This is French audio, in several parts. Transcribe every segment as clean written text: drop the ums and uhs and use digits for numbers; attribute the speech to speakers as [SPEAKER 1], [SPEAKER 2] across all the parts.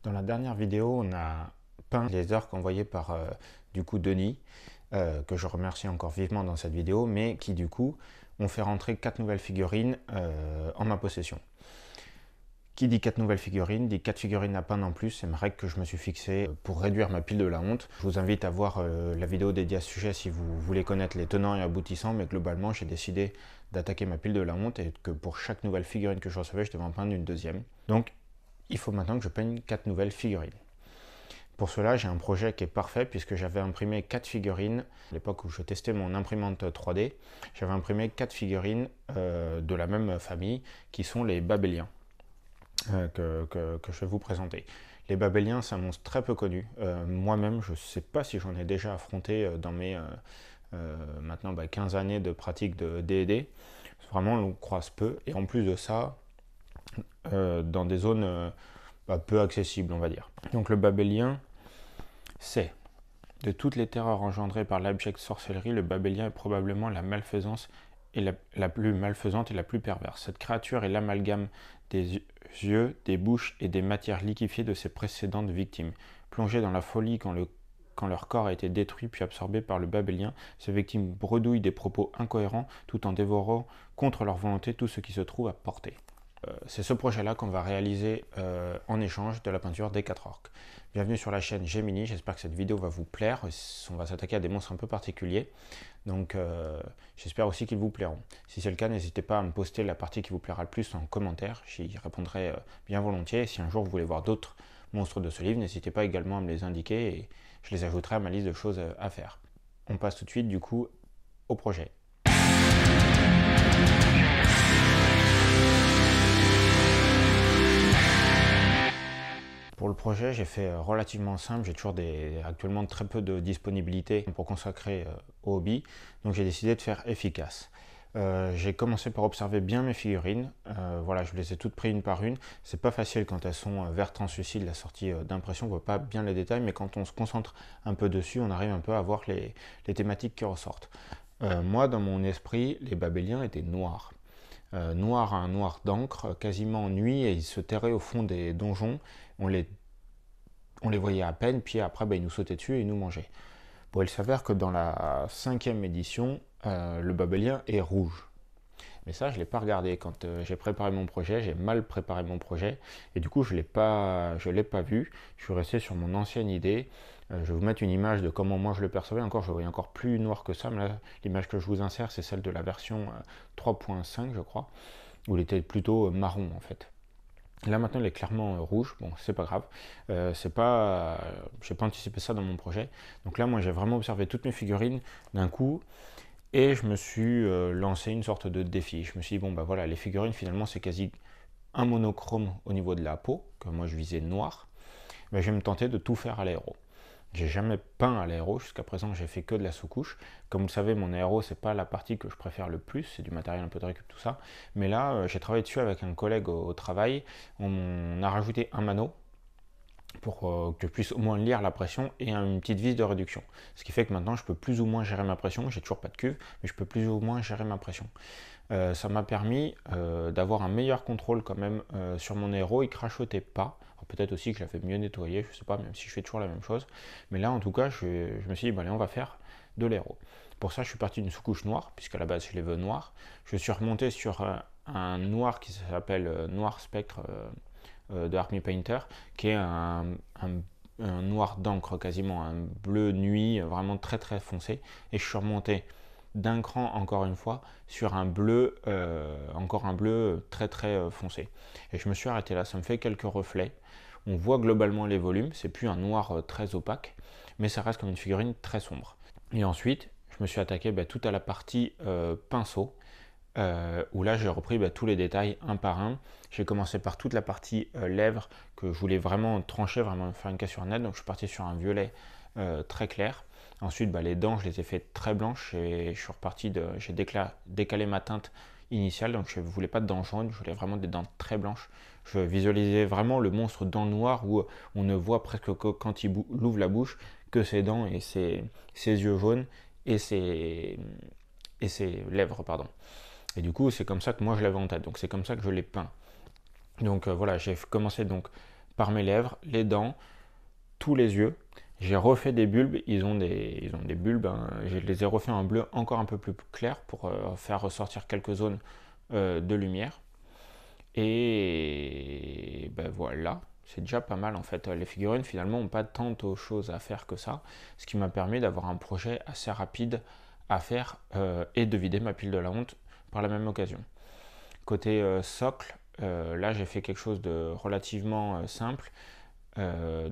[SPEAKER 1] Dans la dernière vidéo, on a peint les orques envoyés par du coup Denis, que je remercie encore vivement dans cette vidéo, mais qui du coup ont fait rentrer 4 nouvelles figurines en ma possession. Qui dit 4 nouvelles figurines, dit 4 figurines à peindre en plus, c'est ma règle que je me suis fixée pour réduire ma pile de la honte. Je vous invite à voir la vidéo dédiée à ce sujet si vous voulez connaître les tenants et aboutissants, mais globalement j'ai décidé d'attaquer ma pile de la honte et que pour chaque nouvelle figurine que je recevais, je devais en peindre une deuxième. Donc il faut maintenant que je peigne 4 nouvelles figurines. Pour cela, j'ai un projet qui est parfait puisque j'avais imprimé 4 figurines. À l'époque où je testais mon imprimante 3D, j'avais imprimé 4 figurines de la même famille qui sont les Babéliens que je vais vous présenter. Les Babéliens, c'est un monstre très peu connu. Moi-même, je ne sais pas si j'en ai déjà affronté dans mes maintenant 15 années de pratique de D&D. Vraiment, on le croise peu. Et en plus de ça, dans des zones peu accessibles, on va dire. Donc le Babélien, c'est de toutes les terreurs engendrées par l'abjecte sorcellerie, le Babélien est probablement la malfaisance et la plus malfaisante et la plus perverse. Cette créature est l'amalgame des yeux, des bouches et des matières liquéfiées de ses précédentes victimes. Plongées dans la folie quand leur corps a été détruit puis absorbé par le Babélien, ces victimes bredouillent des propos incohérents tout en dévorant contre leur volonté tout ce qui se trouve à portée. C'est ce projet-là qu'on va réaliser en échange de la peinture des 4 orques. Bienvenue sur la chaîne Gemini, j'espère que cette vidéo va vous plaire. On va s'attaquer à des monstres un peu particuliers, donc j'espère aussi qu'ils vous plairont. Si c'est le cas, n'hésitez pas à me poster la partie qui vous plaira le plus en commentaire, j'y répondrai bien volontiers. Et si un jour vous voulez voir d'autres monstres de ce livre, n'hésitez pas également à me les indiquer et je les ajouterai à ma liste de choses à faire. On passe tout de suite du coup au projet. Pour le projet, j'ai fait relativement simple. J'ai toujours actuellement très peu de disponibilité pour consacrer au hobby. Donc j'ai décidé de faire efficace. J'ai commencé par observer bien mes figurines. Voilà, je les ai toutes prises une par une. C'est pas facile quand elles sont vertes translucides, la sortie d'impression, on voit pas bien les détails, mais quand on se concentre un peu dessus, on arrive un peu à voir les thématiques qui ressortent. Moi, dans mon esprit, les Babéliens étaient noirs. Noir à un noir d'encre, quasiment nuit, et ils se terraient au fond des donjons. On les voyait à peine, puis après ils nous sautaient dessus et ils nous mangeaient. Bon, il s'avère que dans la 5e édition, le Babélien est rouge. Mais ça, je ne l'ai pas regardé. Quand j'ai préparé mon projet, j'ai mal préparé mon projet. Et du coup, je ne l'ai pas vu. Je suis resté sur mon ancienne idée. Je vais vous mettre une image de comment moi je le percevais. Encore, je le voyais encore plus noir que ça. Mais là, l'image que je vous insère, c'est celle de la version 3.5, je crois, où il était plutôt marron en fait. Là maintenant il est clairement rouge, bon c'est pas grave, j'ai pas anticipé ça dans mon projet. Donc là moi j'ai vraiment observé toutes mes figurines d'un coup et je me suis lancé une sorte de défi. Je me suis dit bon bah voilà, les figurines finalement c'est quasi un monochrome au niveau de la peau, que moi je visais noir, mais je vais me tenter de tout faire à l'aéro. J'ai jamais peint à l'aéro, jusqu'à présent j'ai fait que de la sous-couche. Comme vous le savez, mon aéro c'est pas la partie que je préfère le plus, c'est du matériel un peu de récup, tout ça. Mais là, j'ai travaillé dessus avec un collègue au travail. On a rajouté un mano pour que je puisse au moins lire la pression et une petite vis de réduction. Ce qui fait que maintenant je peux plus ou moins gérer ma pression. J'ai toujours pas de cuve, mais je peux plus ou moins gérer ma pression. Ça m'a permis d'avoir un meilleur contrôle quand même sur mon aéro. Il crachotait pas. Peut-être aussi que je l'avais mieux nettoyé, je sais pas, même si je fais toujours la même chose. Mais là, en tout cas, je me suis dit, bon, allez, on va faire de l'aéro. Pour ça, je suis parti d'une sous-couche noire, puisqu'à la base, je les veux noirs. Je suis remonté sur un noir qui s'appelle Noir Spectre de Army Painter, qui est un noir d'encre quasiment, un bleu nuit, vraiment très très foncé. Et je suis remonté d'un cran encore une fois sur un bleu, encore un bleu très très foncé. Et je me suis arrêté là, ça me fait quelques reflets. On voit globalement les volumes, c'est plus un noir très opaque, mais ça reste comme une figurine très sombre. Et ensuite, je me suis attaqué tout à la partie pinceau, où là j'ai repris tous les détails un par un. J'ai commencé par toute la partie lèvres que je voulais vraiment trancher, vraiment faire une cassure nette, donc je suis parti sur un violet très clair. Ensuite les dents je les ai fait très blanches et je suis reparti j'ai décalé ma teinte initiale, donc je ne voulais pas de dents jaunes, je voulais vraiment des dents très blanches. Je visualisais vraiment le monstre dans le noir où on ne voit presque que quand il ouvre la bouche que ses dents et ses yeux jaunes et ses lèvres, pardon. Et du coup, c'est comme ça que moi je l'avais en tête. Donc c'est comme ça que je l'ai peint. Donc voilà, j'ai commencé donc par mes lèvres, les dents, tous les yeux. J'ai refait des bulbes, ils ont des bulbes, hein. Je les ai refait en bleu encore un peu plus clair pour faire ressortir quelques zones de lumière. Et ben voilà, c'est déjà pas mal en fait. Les figurines finalement n'ont pas tant de choses à faire que ça, ce qui m'a permis d'avoir un projet assez rapide à faire et de vider ma pile de la honte par la même occasion. Côté socle, là j'ai fait quelque chose de relativement simple. J'avais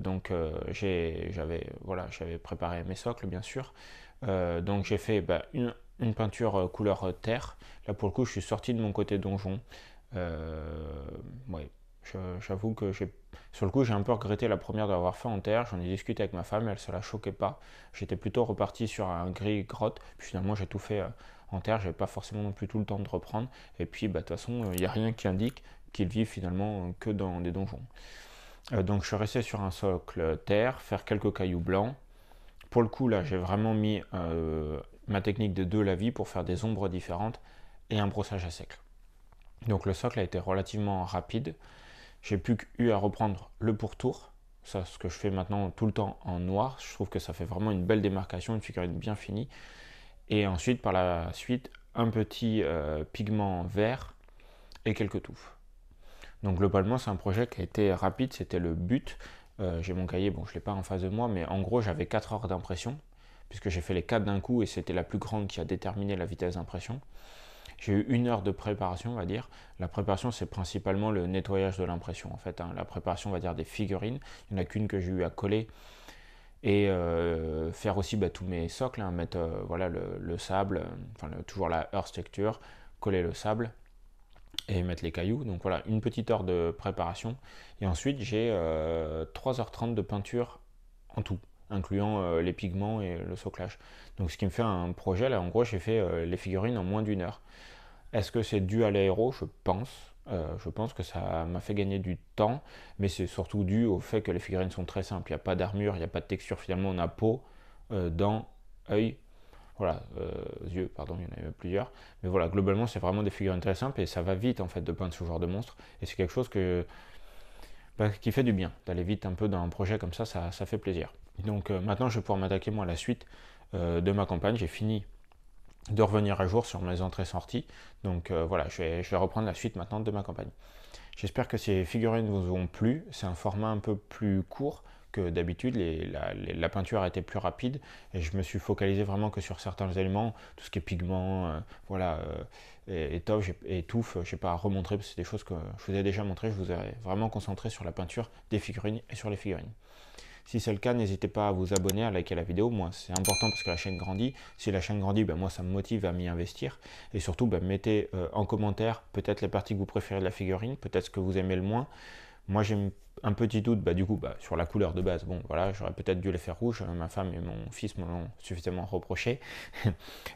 [SPEAKER 1] préparé mes socles bien sûr. Donc j'ai fait une peinture couleur terre. Là pour le coup je suis sorti de mon côté donjon. Ouais, j'avoue que sur le coup j'ai un peu regretté la première d'avoir fait en terre. J'en ai discuté avec ma femme, elle se la choquait pas. J'étais plutôt reparti sur un gris grotte. Puis finalement j'ai tout fait en terre. J'avais pas forcément non plus tout le temps de reprendre. Et puis de toute façon il n'y a rien qui indique qu'ils vivent finalement que dans des donjons. Donc je suis resté sur un socle terre, faire quelques cailloux blancs. Pour le coup là j'ai vraiment mis ma technique de 2 lavis pour faire des ombres différentes et un brossage à sec. Donc le socle a été relativement rapide. J'ai plus eu à reprendre le pourtour. Ça, ce que je fais maintenant tout le temps en noir. Je trouve que ça fait vraiment une belle démarcation, une figurine bien finie. Et ensuite, par la suite, un petit pigment vert et quelques touffes. Donc globalement, c'est un projet qui a été rapide, c'était le but. J'ai mon cahier, bon je ne l'ai pas en face de moi, mais en gros j'avais 4 heures d'impression, puisque j'ai fait les 4 d'un coup et c'était la plus grande qui a déterminé la vitesse d'impression. J'ai eu 1 heure de préparation, on va dire. La préparation, c'est principalement le nettoyage de l'impression, en fait. Hein. La préparation, on va dire, des figurines. Il n'y en a qu'une que j'ai eu à coller. Et faire aussi tous mes socles, hein, mettre voilà, le sable, toujours la earth texture, coller le sable et mettre les cailloux. Donc voilà, une petite heure de préparation. Et ensuite, j'ai 3h30 de peinture en tout, incluant les pigments et le soclage. Donc ce qui me fait un projet, là en gros j'ai fait les figurines en moins d'1 heure. Est-ce que c'est dû à l'aéro? Je pense. Je pense que ça m'a fait gagner du temps, mais c'est surtout dû au fait que les figurines sont très simples. Il n'y a pas d'armure, il n'y a pas de texture. Finalement, on a peau, dents, œil, voilà, yeux, pardon, il y en avait plusieurs. Mais voilà, globalement, c'est vraiment des figurines très simples et ça va vite en fait de peindre ce genre de monstre. Et c'est quelque chose qui fait du bien. D'aller vite un peu dans un projet comme ça fait plaisir. Donc maintenant, je vais pouvoir m'attaquer moi à la suite de ma campagne. J'ai fini de revenir à jour sur mes entrées-sorties. Donc voilà, je vais reprendre la suite maintenant de ma campagne. J'espère que ces figurines vous ont plu. C'est un format un peu plus court que d'habitude. La peinture a été plus rapide et je me suis focalisé vraiment que sur certains éléments, tout ce qui est pigments, étouffe. Je n'ai pas à remontrer parce que c'est des choses que je vous ai déjà montré. Je vous ai vraiment concentré sur la peinture des figurines et sur les figurines. Si c'est le cas, n'hésitez pas à vous abonner, à liker la vidéo. Moi, c'est important parce que la chaîne grandit. Si la chaîne grandit, moi, ça me motive à m'y investir. Et surtout, mettez en commentaire peut-être les parties que vous préférez de la figurine, peut-être ce que vous aimez le moins. Moi, j'ai un petit doute sur la couleur de base. Bon, voilà, j'aurais peut-être dû les faire rouges. Ma femme et mon fils me l'ont suffisamment reproché.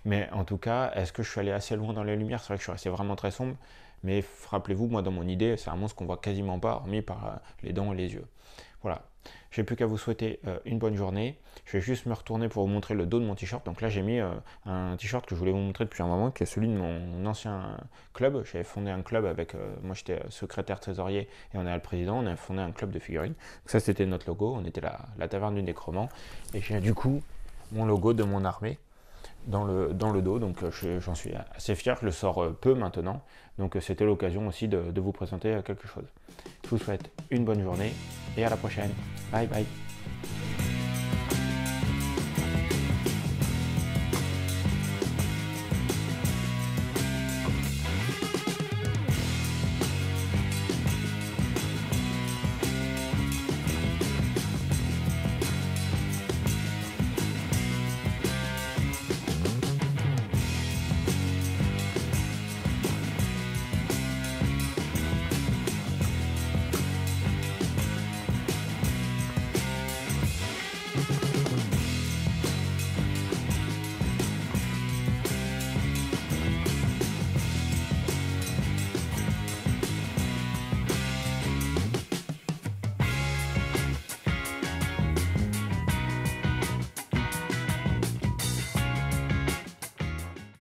[SPEAKER 1] Mais en tout cas, est-ce que je suis allé assez loin dans les lumières? C'est vrai que je suis resté vraiment très sombre. Mais rappelez-vous, moi, dans mon idée, c'est un monstre qu'on voit quasiment pas, hormis par les dents et les yeux. Voilà, j'ai plus qu'à vous souhaiter une bonne journée. Je vais juste me retourner pour vous montrer le dos de mon t-shirt. Donc là j'ai mis un t-shirt que je voulais vous montrer depuis un moment, qui est celui de mon ancien club. J'avais fondé un club avec, moi j'étais secrétaire trésorier et on est le président. On a fondé un club de figurines. Donc ça c'était notre logo, on était la taverne du Nécromant. Et j'ai du coup mon logo de mon armée dans le dos, donc j'en suis assez fier. Je le sors peu maintenant, donc c'était l'occasion aussi de vous présenter quelque chose. Je vous souhaite une bonne journée et à la prochaine. Bye bye.